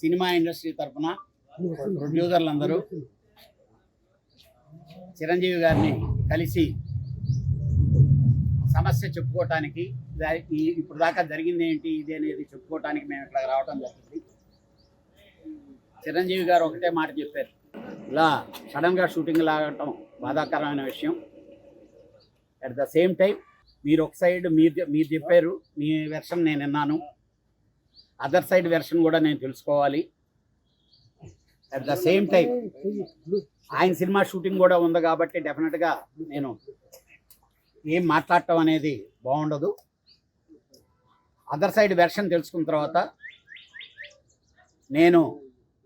Cinema industry తరఫున ప్రొడ్యూసర్లందరూ చిరంజీవి గారిని కలిసి సమస్య చెప్పుకోవటానికి, ఇప్పుడు దాకా జరిగింది ఏంటి ఇది అనేది చెప్పుకోవటానికి మేము ఇట్లా రావడం జరిగింది. చిరంజీవి గారు ఒకటే మాట చెప్పారు, ఇలా సడన్గా షూటింగ్ లాగటం బాధాకరమైన విషయం. అట్ ద సేమ్ టైం మీరు ఒక సైడ్ మీరు చెప్పారు, మీ వెర్షన్ నేను విన్నాను, అదర్ సైడ్ వెర్షన్ కూడా నేను తెలుసుకోవాలి. అట్ ద సేమ్ టైం ఆయన సినిమా షూటింగ్ కూడా ఉంది కాబట్టి డెఫినెట్గా నేను ఏం మాట్లాడటం అనేది బాగుండదు. అదర్ సైడ్ వెర్షన్ తెలుసుకున్న తర్వాత నేను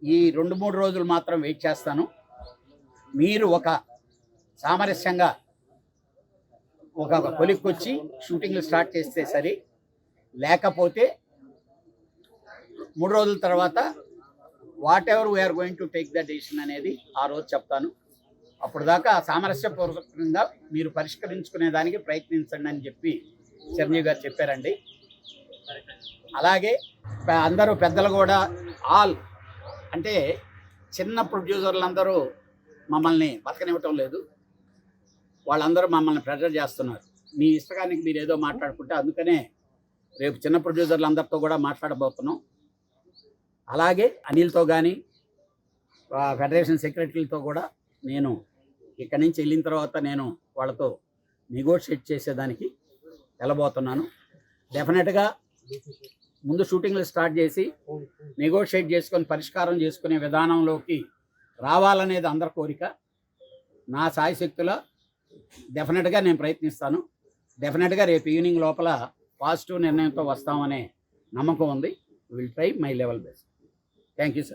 ఈ 2-3 రోజులు మాత్రం వెయిట్ చేస్తాను. మీరు ఒక సామరస్యంగా ఒక కొలిక్కొచ్చి షూటింగ్లు స్టార్ట్ చేస్తే సరి, లేకపోతే 3 రోజుల తర్వాత whatever we're going to take the decision అనేది ఆ రోజు చెప్తాను. అప్పుడు దాకా సామరస్యపూర్వకంగా మీరు పరిష్కరించుకునే దానికి ప్రయత్నించండి అని చెప్పి చిరంజీవి గారు చెప్పారండి. అలాగే అందరూ పెద్దలు కూడా అంటే చిన్న ప్రొడ్యూసర్లందరూ మమ్మల్ని బతకనివ్వటం లేదు. వాళ్ళందరూ మమ్మల్ని ప్రెజర్ చేస్తున్నారు. మీ ఇష్టకానికి మీరు ఏదో మాట్లాడుకుంటే, అందుకనే రేపు చిన్న ప్రొడ్యూసర్లందరితో కూడా మాట్లాడబోతున్నాం. అలాగే అనిల్తో కానీ ఫెడరేషన్ సెక్రటరీలతో కూడా నేను ఇక్కడి నుంచి వెళ్ళిన తర్వాత నేను వాళ్ళతో నెగోషియేట్ చేసేదానికి వెళ్ళబోతున్నాను. డెఫినెట్గా ముందు షూటింగ్లు స్టార్ట్ చేసి నెగోషియేట్ చేసుకొని పరిష్కారం చేసుకునే విధానంలోకి రావాలనేది అందరి కోరిక. నా సాయశక్తుల డెఫినెట్గా నేను ప్రయత్నిస్తాను. డెఫినెట్గా రేపు ఈవినింగ్ లోపల పాజిటివ్ నిర్ణయంతో వస్తామనే నమ్మకం ఉంది. Will try my level best. Thank you sir.